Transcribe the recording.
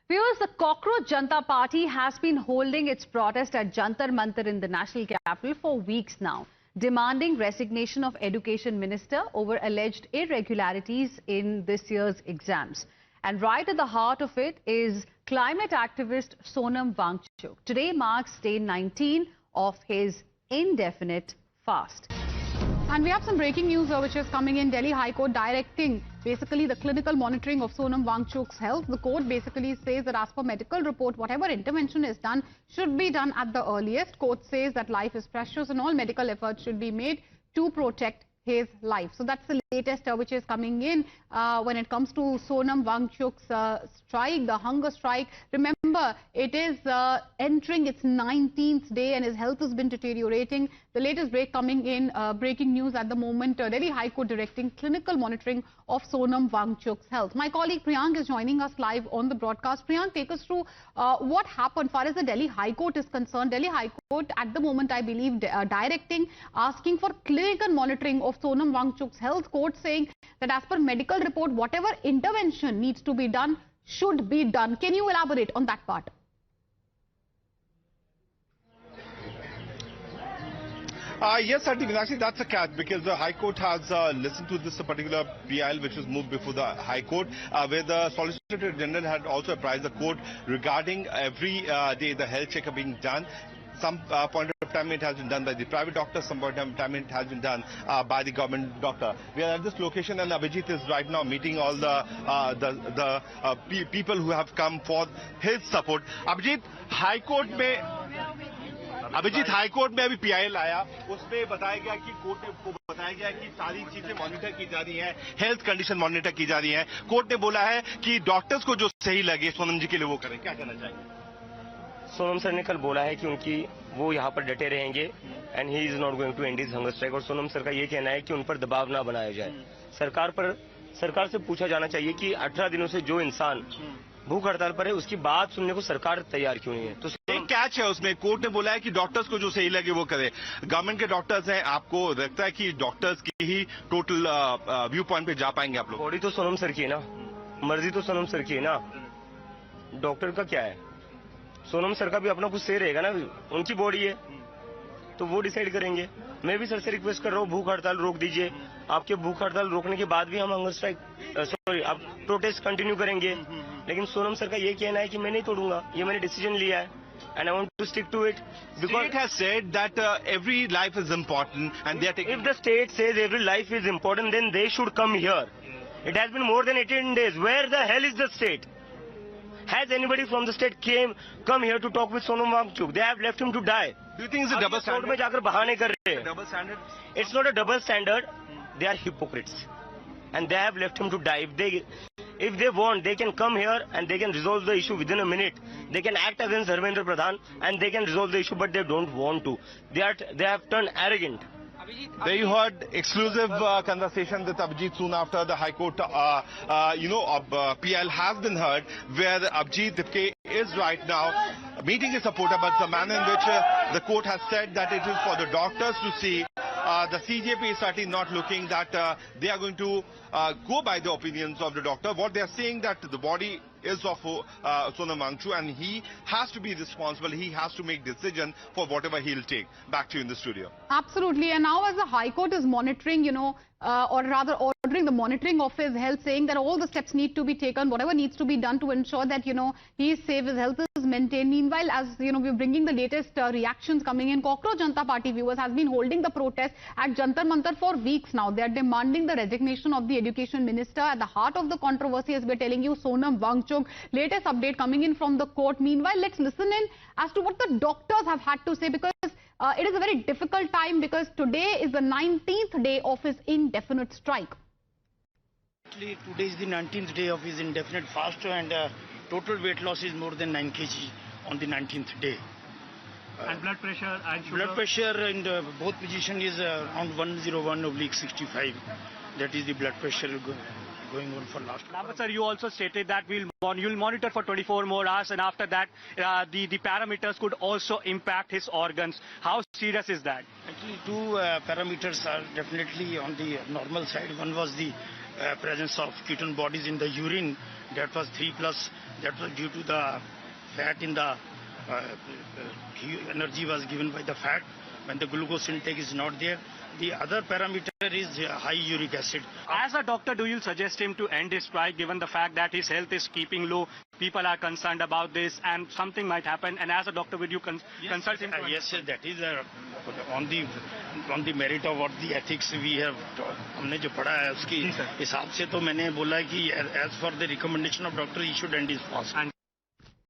Viewers, the Cockroach Janata Party has been holding its protest at Jantar Mantar in the national capital for weeks now, demanding resignation of Education Minister over alleged irregularities in this year's exams. And right at the heart of it is climate activist Sonam Wangchuk. Today marks day 19 of his indefinite fast. And we have some breaking news which is coming in. Delhi High Court directing basically the clinical monitoring of Sonam Wangchuk's health. The court basically says that as per medical report, whatever intervention is done should be done at the earliest. Court says that life is precious and all medical efforts should be made to protect his life. So that's the latest which is coming in when it comes to Sonam Wangchuk's strike, the hunger strike. Remember, it is entering its 19th day and his health has been deteriorating. The latest breaking news at the moment, Delhi High Court directing clinical monitoring of Sonam Wangchuk's health. My colleague Priyank is joining us live on the broadcast. Priyank, take us through what happened far as the Delhi High Court is concerned. Delhi High Court at the moment, I believe, asking for clinical monitoring of Sonam Wangchuk's health. Court saying that as per medical report, whatever intervention needs to be done should be done. Can you elaborate on that part? Yes, certainly, Meenakshi, that's a catch because the High Court has listened to this particular PIL which was moved before the High Court, where the Solicitor General had also apprised the court regarding every day the health checkup being done. Some point of time it has been done by the private doctor, some point of time it has been done by the government doctor. We are at this location and Abhijit is right now meeting all the people who have come for his support. Abhijit, High Court में अभी PIL आया, उसमें बताया गया कि court ने को बताया गया कि सारी चीजें मॉनिटर की जा रही हैं, हेल्थ कंडीशन मॉनिटर की जा रही हैं. कोर्ट ने बोला है कि डॉक्टर्स को जो सही लगे सोनम जी के लिए वो करें. क्या कहना चाहिए? सोनम सर ने कल बोला है कि वो यहाँ पर डटे रहेंगे and he is not going to end his hunger strike. और सोनम सर का ये कहना है कि उन पर दबाव ना बनाया जाए. सरकार से पूछा जाना चाहिए कि 18 दिनों से जो इंसान भूख हड़ताल पर है उसकी बात सुनने को सरकार तैयार क्यों नहीं है. तो एक कैच है उसमें. कोर्ट ने बोला है कि डॉक्टर्स को जो सही लगे वो करे. गवर्नमेंट के डॉक्टर्स हैं, आपको लगता है कि डॉक्टर्स की ही टोटल व्यू पॉइंट पे जा पाएंगे आप लोग? बॉडी तो सोनम सर की है ना, मर्जी तो सोनम सर की है ना, डॉक्टर का क्या है? सोनम सर का भी अपना कुछ सही रहेगा ना, उनकी बॉडी है तो वो डिसाइड करेंगे. मैं भी सर से रिक्वेस्ट कर रहा हूँ, भूख हड़ताल रोक दीजिए. आपके भूख हड़ताल रोकने के बाद भी हम हंगर स्ट्राइक आप प्रोटेस्ट कंटिन्यू करेंगे. लेकिन सोनम सर का ये कहना है कि मैं नहीं तोड़ूंगा, ये मैंने डिसीजन लिया है and I want to stick to it because it has said that every life is important and they are taking. If the state says every life is important, then they should come here. It has been more than 18 days. Where the hell is the state? Has anybody from the state come here to talk with Sonam Wangchuk? They have left him to die. Do you think it's a double standard? में जाकर बहाने कर रहे हैं. Double standard? It's not a double standard. They are hypocrites, and they have left him to die. If they want, they can come here and they can resolve the issue within a minute. They can act against Dharmendra Pradhan and they can resolve the issue, but they don't want to. They have turned arrogant. There you heard exclusive conversation with Abhijit soon after the High Court, PIL has been heard, where Abhijit Dipke is right now meeting his supporter, but the manner in which the court has said that it is for the doctors to see. The CJP is certainly not looking that they are going to go by the opinions of the doctor. What they are saying that the body is of Sonam Wangchuk and he has to be responsible. He has to make decision for whatever he'll take. Back to you in the studio. Absolutely. And now as the High Court is monitoring, or rather ordering the monitoring of his health, saying that all the steps need to be taken, whatever needs to be done to ensure that, he is safe, his health is maintained. Meanwhile, as, we're bringing the latest reactions coming in, Cockroach Janata Party viewers has been holding the protest at Jantar Mantar for weeks now. They are demanding the resignation of the Education Minister. At the heart of the controversy, as we're telling you, Sonam Wangchuk. Latest update coming in from the court. Meanwhile, let's listen in as to what the doctors have had to say, because it is a very difficult time, because today is the 19th day of his indefinite strike. Today is the 19th day of his indefinite fast and total weight loss is more than 9 kg on the 19th day. And blood pressure and sugar? Blood pressure in both position is around 101/65. That is the blood pressure going on for last. But sir, you also stated that you'll monitor for 24 more hours, and after that the parameters could also impact his organs. How serious is that? Actually, two parameters are definitely on the normal side. One was the presence of ketone bodies in the urine that was 3+. That was due to the fat in the energy was given by the fat when the glucose intake is not there. The other parameter is high uric acid. As a doctor, do you suggest him to end his strike given the fact that his health is keeping low? People are concerned about this and something might happen. And as a doctor, would you consult him? Yes, sir, that is on the merit of what the ethics we have. हमने जो पढ़ा है उसके हिसाब से तो मैंने बोला कि as for the recommendation of doctor, he should end his fast.